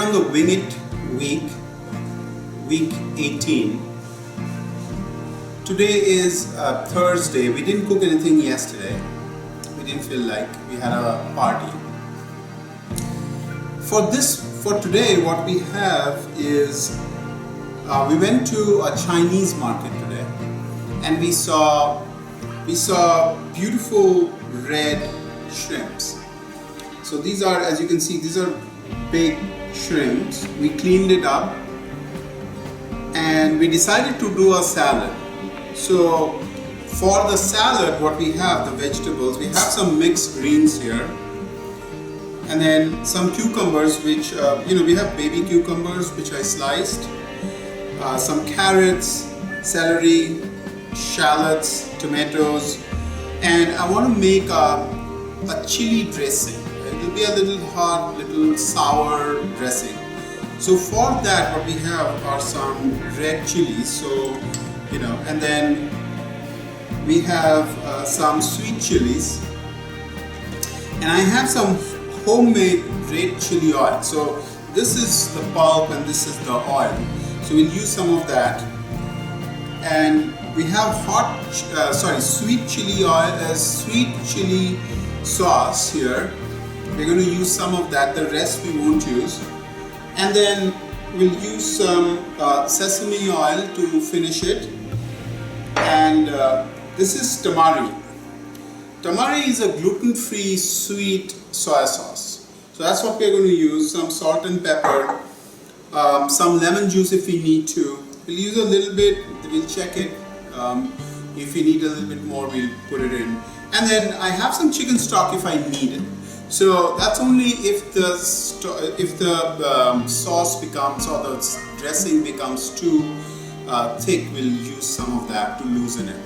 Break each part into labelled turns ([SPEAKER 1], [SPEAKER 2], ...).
[SPEAKER 1] on the Wing It week 18. Today is Thursday. We didn't cook anything yesterday. We didn't feel like. We had a party. For today, what we have is we went to a Chinese market today, and we saw beautiful red shrimps. So these are, as you can see, these are big shrimps. We cleaned it up and we decided to do a salad. So for the salad, what we have, the vegetables, we have some mixed greens here, and then some cucumbers, which we have baby cucumbers which I sliced, some carrots, celery, shallots, tomatoes, and I want to make a chili dressing. It will be a little hot, little sour dressing. So for that, what we have are some red chilies. So and then we have some sweet chilies, and I have some homemade red chili oil. So this is the pulp and this is the oil. So we'll use some of that. And we have sweet chili oil, sweet chili sauce here. We're going to use some of that. The rest we won't use. And then we'll use some sesame oil to finish it. And this is tamari. Tamari is a gluten-free sweet soy sauce. So that's what we're going to use. Some salt and pepper, some lemon juice if we need to. We'll use a little bit, we'll check it. If we need a little bit more, we'll put it in. And then I have some chicken stock if I need it. So that's only if the sauce becomes, or the dressing becomes too thick, we'll use some of that to loosen it.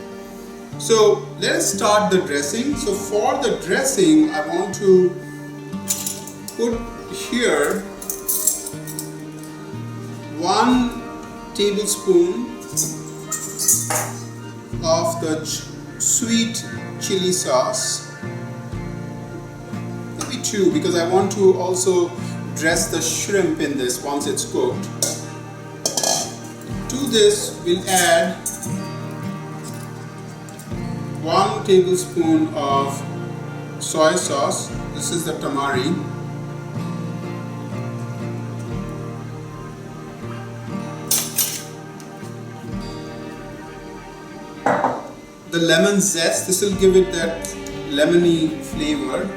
[SPEAKER 1] So let us start the dressing. So for the dressing, I want to put here 1 tablespoon of the sweet chili sauce. Maybe 2, because I want to also dress the shrimp in this once it's cooked. To this we'll add 1 tablespoon of soy sauce. This is the tamari. The lemon zest, this will give it that lemony flavor.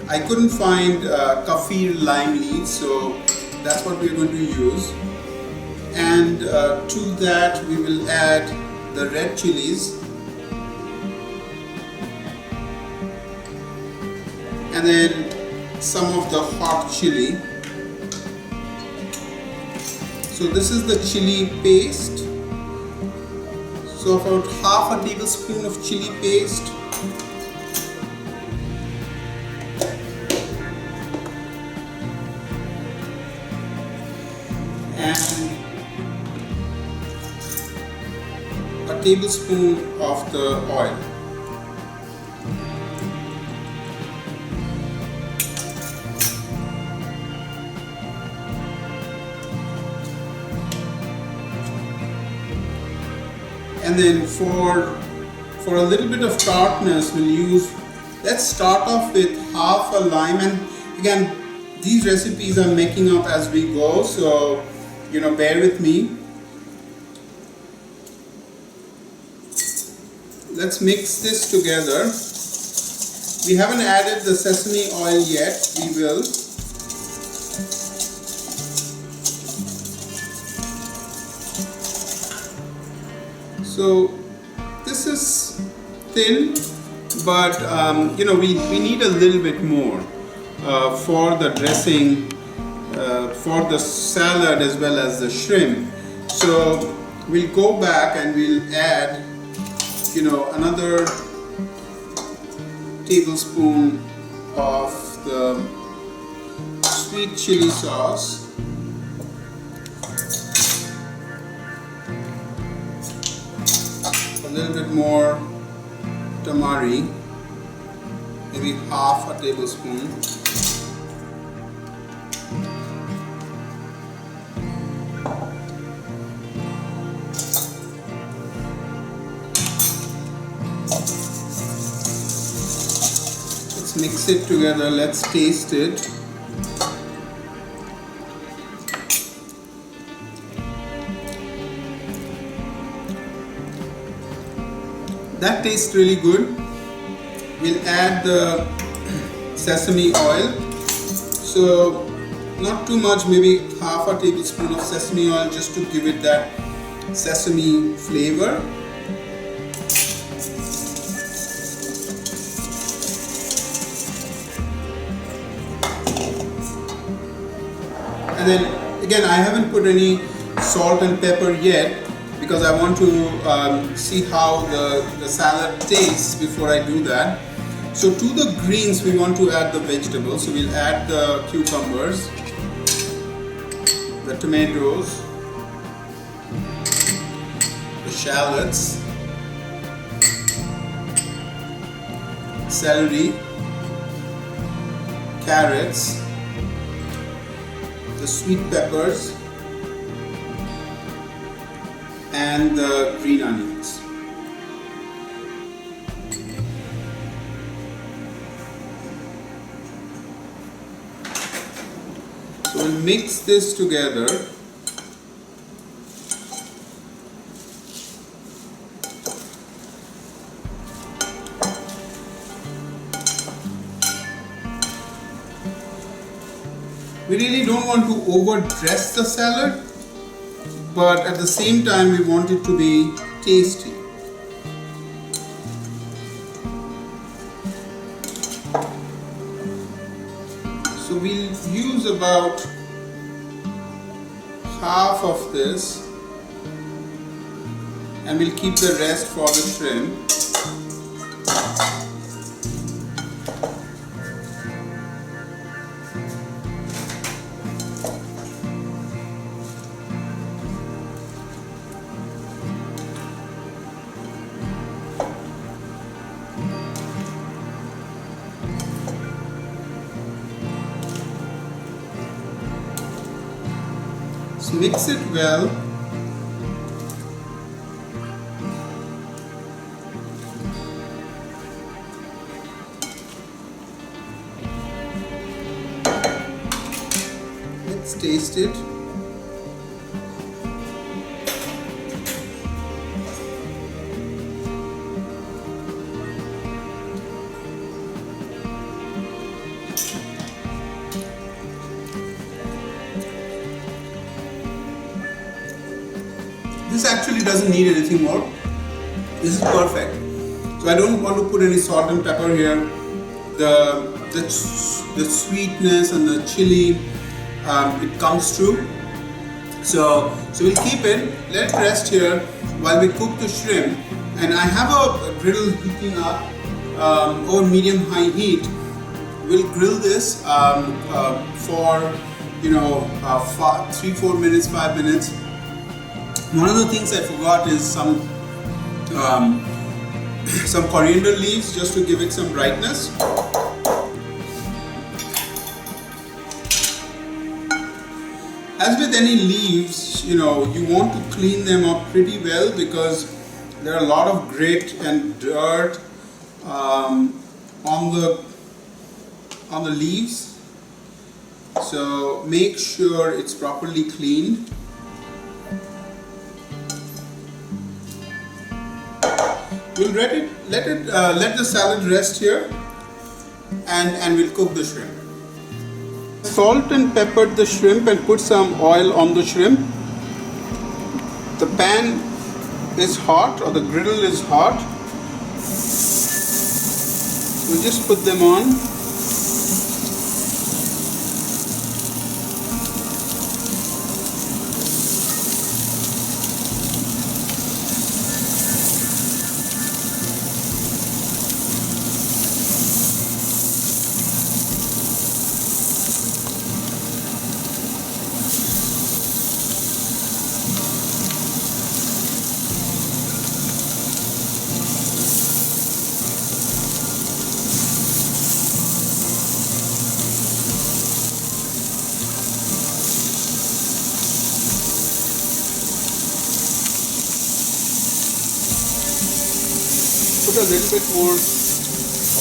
[SPEAKER 1] I couldn't find kaffir lime leaves, so that's what we're going to use. And to that we will add the red chilies, and then some of the hot chili. So this is the chili paste. So about half a tablespoon of chili paste. And a tablespoon of the oil. And then for a little bit of tartness, let's start off with half a lime. And again, these recipes I'm making up as we go, so bear with me. Let's mix this together. We haven't added the sesame oil yet. We will. So this is thin, but we need a little bit more for the dressing, for the salad as well as the shrimp. So we'll go back and we'll add another tablespoon of the sweet chili sauce. A little bit more tamari, maybe half a tablespoon. Let's mix it together. Let's taste it. That tastes really good. We'll add the sesame oil. So not too much, maybe half a tablespoon of sesame oil just to give it that sesame flavor. And then again, I haven't put any salt and pepper yet because I want to see how the salad tastes before I do that. So to the greens we want to add the vegetables. So we'll add the cucumbers, the tomatoes, the shallots, celery, carrots, the sweet peppers, and the green onions. So we'll mix this together. We really don't want to overdress the salad, but at the same time we want it to be tasty. So we'll use about half of this and we'll keep the rest for the shrimp. So mix it well. Let's taste it. This actually doesn't need anything more. This is perfect. So I don't want to put any salt and pepper here. The sweetness and the chili, it comes through. So we'll keep it. Let it rest here while we cook the shrimp. And I have a griddle heating up over medium-high heat. We'll grill this for 3-4 minutes, 5 minutes. One of the things I forgot is some coriander leaves just to give it some brightness. As with any leaves, you want to clean them up pretty well because there are a lot of grit and dirt on the leaves. So make sure it's properly cleaned. We'll let the salad rest here and we'll cook the shrimp. Salt and peppered the shrimp and put some oil on the shrimp. The pan is hot, or the griddle is hot. So we just put them on. Put a little bit more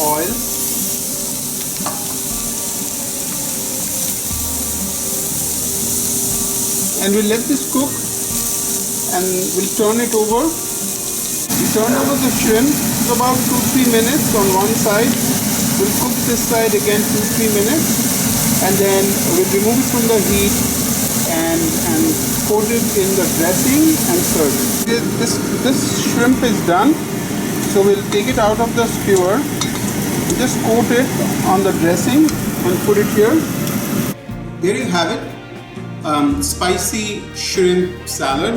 [SPEAKER 1] oil. and we'll let this cook, and we'll turn it over. We turn over the shrimp for about 2-3 minutes on one side. We'll cook this side again 2-3 minutes, and then we'll remove it from the heat and coat it in the dressing and serve it. This shrimp is done, so we'll take it out of the skewer, just coat it on the dressing and put it here. There you have it, spicy shrimp salad.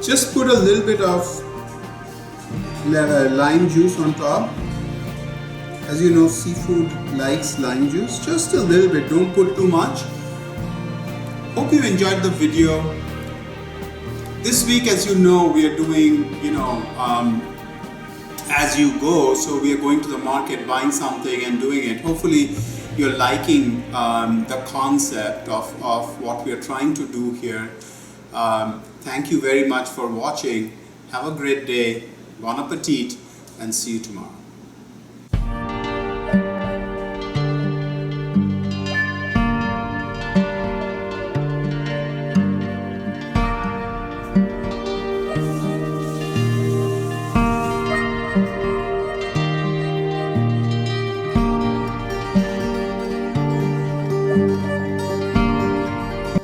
[SPEAKER 1] Just put a little bit of lime juice on top. As you know, seafood likes lime juice, just a little bit, don't put too much. Hope you enjoyed the video. This week, as you know, we are doing, as you go. So we are going to the market, buying something and doing it. Hopefully you're liking the concept of what we are trying to do here. Thank you very much for watching. Have a great day. Bon appetit, and see you tomorrow.